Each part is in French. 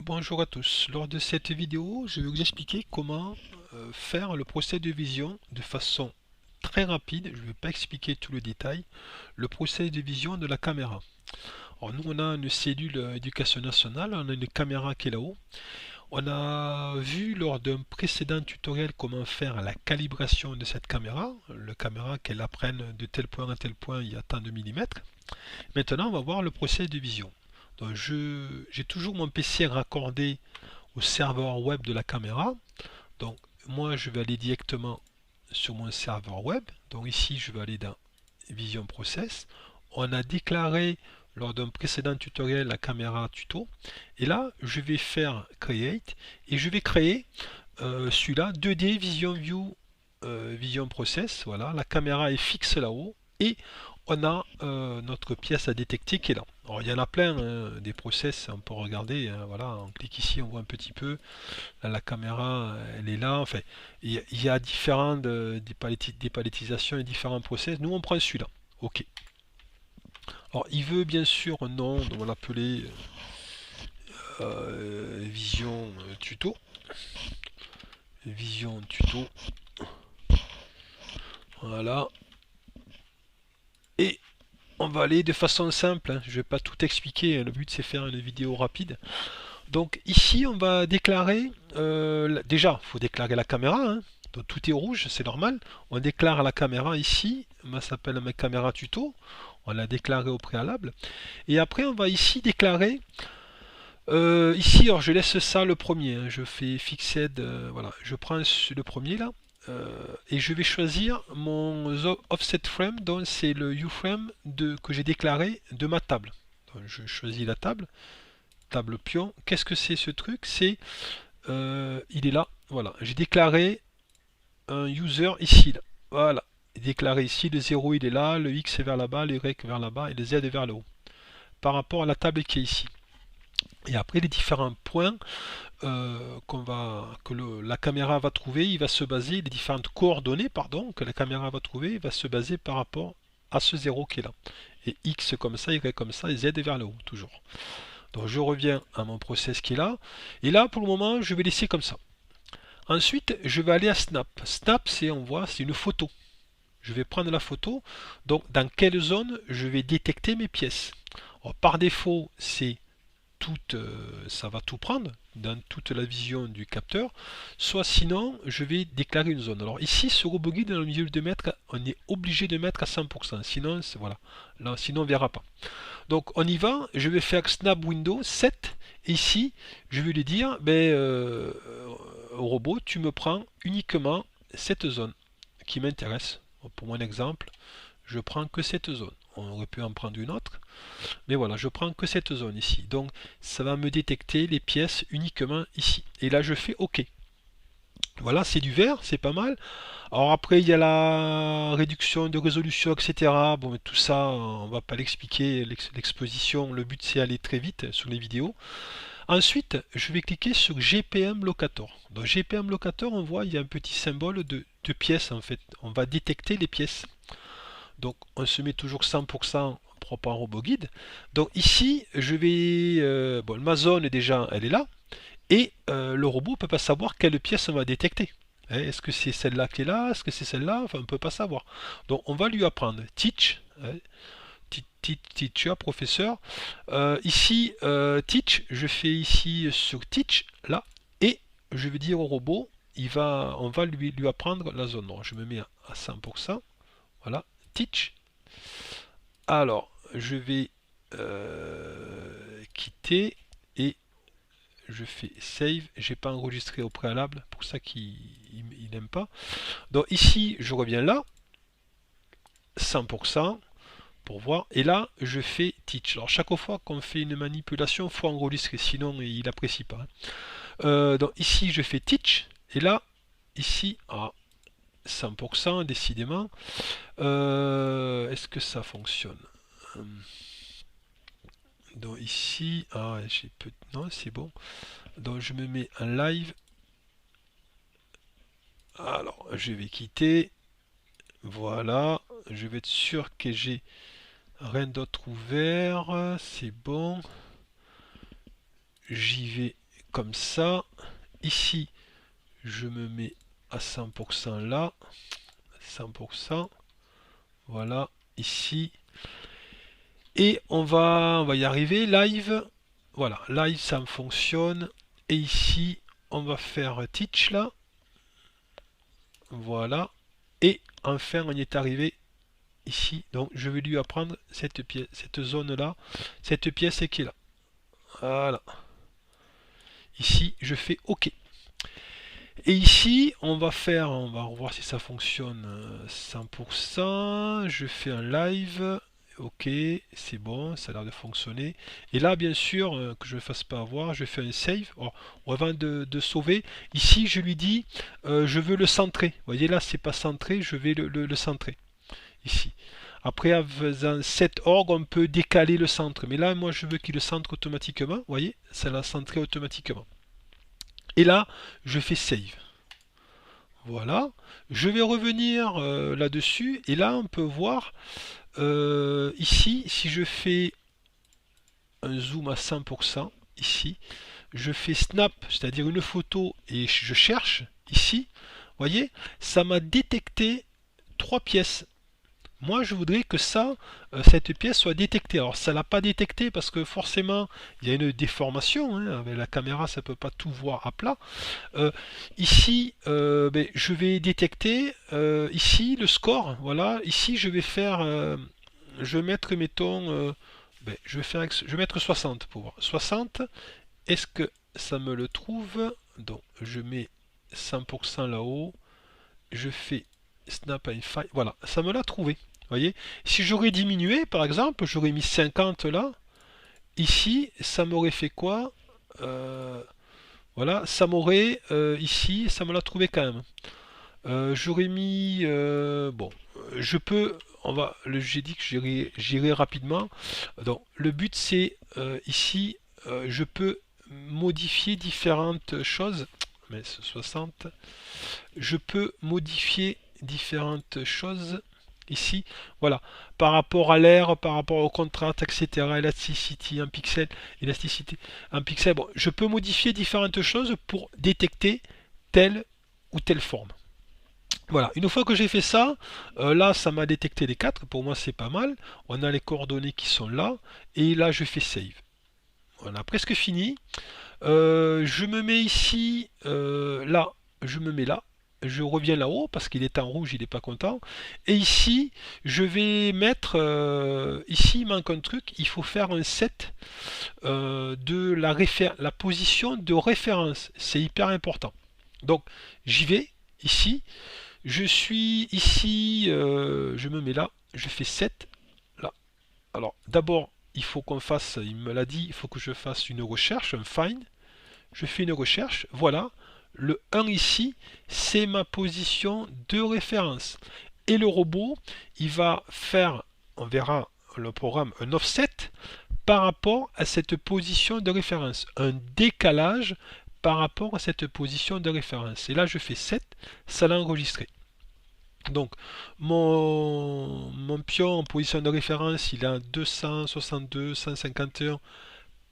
Bonjour à tous. Lors de cette vidéo, je vais vous expliquer comment faire le procès de vision de façon très rapide. Je ne vais pas expliquer tout le détail. Le procès de vision de la caméra. Alors nous, on a une cellule éducation nationale, on a une caméra qui est là-haut. On a vu lors d'un précédent tutoriel comment faire la calibration de cette caméra. La caméra qu'elle apprenne de tel point à tel point, il y a tant de millimètres. Maintenant, on va voir le procès de vision. Donc, j'ai toujours mon PC raccordé au serveur web de la caméra. Donc, moi, je vais aller directement sur mon serveur web. Donc, ici, je vais aller dans Vision Process. On a déclaré lors d'un précédent tutoriel la caméra tuto. Et là, je vais faire Create et je vais créer celui-là 2D Vision View Vision Process. Voilà, la caméra est fixe là-haut et on a notre pièce à détecter qui est là. Alors il y en a plein des process, on peut regarder, voilà, on clique ici, on voit un petit peu, là, la caméra elle est là, enfin il y a différentes dépaletisation et différents process, nous on prend celui-là, ok. Alors il veut bien sûr un nom, donc on va l'appeler Vision Tuto, Vision Tuto, voilà, et on va aller de façon simple, hein. Je ne vais pas tout expliquer, le but c'est faire une vidéo rapide. Donc ici on va déclarer, déjà il faut déclarer la caméra, hein. Donc tout est rouge, c'est normal. On déclare la caméra ici, ça s'appelle ma caméra tuto, on l'a déclaré au préalable. Et après on va ici déclarer, ici alors je laisse ça le premier, hein. Je fais fixed, voilà, je prends le premier là. Et je vais choisir mon offset frame, donc c'est le UFrame que j'ai déclaré de ma table. Donc, je choisis la table pion. Qu'est-ce que c'est ce truc? C'est il est là. Voilà. J'ai déclaré un user ici. Là. Voilà. Déclaré ici, le 0 il est là, le X est vers là-bas, le Y vers là-bas et le Z est vers le haut. Par rapport à la table qui est ici. Et après les différents points la caméra va trouver, il va se baser, les différentes coordonnées pardon, que la caméra va trouver, il va se baser par rapport à ce 0 qui est là. Et X comme ça, Y comme ça, et Z est vers le haut, toujours. Donc je reviens à mon process qui est là. Et là, pour le moment, je vais laisser comme ça. Ensuite, je vais aller à Snap. Snap, c'est, on voit, c'est une photo. Je vais prendre la photo. Donc, dans quelle zone je vais détecter mes pièces. Alors, par défaut, c'est ça va tout prendre dans toute la vision du capteur. Soit sinon, je vais déclarer une zone. Alors ici, sur RoboGuide, dans le milieu de mètre, on est obligé de mettre à 100%. Sinon, voilà. Là, sinon, on ne verra pas. Donc on y va, je vais faire Snap Window 7 et ici je vais lui dire au robot tu me prends uniquement cette zone qui m'intéresse. Pour mon exemple, je prends que cette zone. On aurait pu en prendre une autre, mais voilà, je prends que cette zone ici. Donc ça va me détecter les pièces uniquement ici. Et là je fais OK. Voilà, c'est du vert, c'est pas mal. Alors après, il y a la réduction de résolution, etc. Bon, mais tout ça, on va pas l'expliquer, l'exposition. Le but, c'est aller très vite sur les vidéos. Ensuite, je vais cliquer sur GPM Locator. Dans GPM Locator, on voit, il y a un petit symbole de pièces, en fait. On va détecter les pièces. Donc, on se met toujours 100% propre en RoboGuide. Donc ici, je vais... bon, ma zone, déjà, elle est là. Et le robot ne peut pas savoir quelle pièce on va détecter. Est-ce que c'est celle-là qui est là? Est-ce que c'est celle-là? Enfin, on ne peut pas savoir. Donc, on va lui apprendre teach, teacher, professeur. Ici, teach, je fais ici sur teach, là, et je vais dire au robot, on va lui apprendre la zone. Donc, je me mets à 100%. Voilà, teach. Alors, je vais quitter et je fais save, j'ai pas enregistré au préalable, pour ça qu'il n'aime pas. Donc ici, je reviens là, 100% pour voir, et là, je fais teach. Alors chaque fois qu'on fait une manipulation, il faut enregistrer, sinon il n'apprécie pas. Donc ici, je fais teach, et là, ici, à 100%, décidément. Est-ce que ça fonctionne? Donc ici, non, c'est bon. Donc je me mets en live. Alors, je vais quitter. Voilà. Je vais être sûr que j'ai rien d'autre ouvert. C'est bon. J'y vais comme ça. Ici, je me mets à 100% là. 100%. Voilà, ici. Et on va y arriver. Live. Voilà, live, ça me fonctionne. Et ici, on va faire teach là. Voilà. Et enfin, on y est arrivé ici. Donc, je vais lui apprendre cette pièce, cette zone-là. Cette pièce qui est là. Voilà. Ici, je fais OK. Et ici, on va voir si ça fonctionne 100%. Je fais un live. Ok, c'est bon, ça a l'air de fonctionner. Et là, bien sûr, que je ne me fasse pas avoir, je fais un save. Alors, avant de sauver, ici, je lui dis, je veux le centrer. Vous voyez là, c'est pas centré, je vais le centrer. Ici. Après, en faisant set org, on peut décaler le centre. Mais là, moi, je veux qu'il le centre automatiquement. Vous voyez, ça l'a centré automatiquement. Et là, je fais save. Voilà. Je vais revenir là-dessus. Et là, on peut voir ici, si je fais un zoom à 100%, ici, je fais snap, c'est-à-dire une photo, et je cherche, ici, vous voyez, ça m'a détecté 3 pièces. Moi, je voudrais que ça, cette pièce soit détectée. Alors, ça ne l'a pas détecté parce que forcément, il y a une déformation. Hein, avec la caméra, ça ne peut pas tout voir à plat. Ici, je vais détecter ici le score. Voilà. Ici, je vais faire, je vais mettre, mettons, je vais mettre 60 pour voir. 60. Est-ce que ça me le trouve? Donc, je mets 100% là-haut. Je fais snap and file. Voilà, ça me l'a trouvé. Voyez, si j'aurais diminué, par exemple, j'aurais mis 50 là. Ici, ça m'aurait fait quoi? Voilà, ça m'aurait ici, ça me l'a trouvé quand même. J'aurais mis bon, je peux, j'ai dit que j'irai rapidement. Donc, le but c'est ici, je peux modifier différentes choses. Mais 60, je peux modifier différentes choses ici, voilà, par rapport à l'air, par rapport au contraste, etc., elasticity, un pixel, élasticité, un pixel, bon, je peux modifier différentes choses pour détecter telle ou telle forme. Voilà, une fois que j'ai fait ça, là ça m'a détecté les 4, pour moi c'est pas mal, on a les coordonnées qui sont là, et là je fais save. Voilà, presque fini. Je me mets ici, là, je me mets là, je reviens là-haut parce qu'il est en rouge, il n'est pas content. Et ici, je vais mettre, ici il manque un truc, il faut faire un set de la position de référence. C'est hyper important. Donc j'y vais, ici, je suis ici, je me mets là, je fais set, là. Alors d'abord, il faut qu'on fasse, il me l'a dit, il faut que je fasse une recherche, un find. Je fais une recherche, voilà, le 1 ici, c'est ma position de référence. Et le robot, il va faire, on verra le programme, un offset par rapport à cette position de référence, un décalage par rapport à cette position de référence. Et là, je fais 7, ça l'a enregistré. Donc, mon pion en position de référence, il est à 262, 151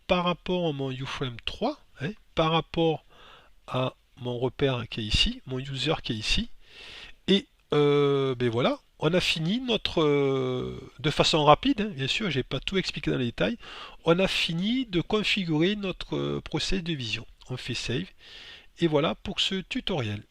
par rapport à mon Uframe 3, hein, par rapport à mon repère qui est ici, mon user qui est ici. Et voilà, on a fini notre, de façon rapide, hein, bien sûr, j'ai pas tout expliqué dans les détails, on a fini de configurer notre process de vision. On fait save. Et voilà pour ce tutoriel.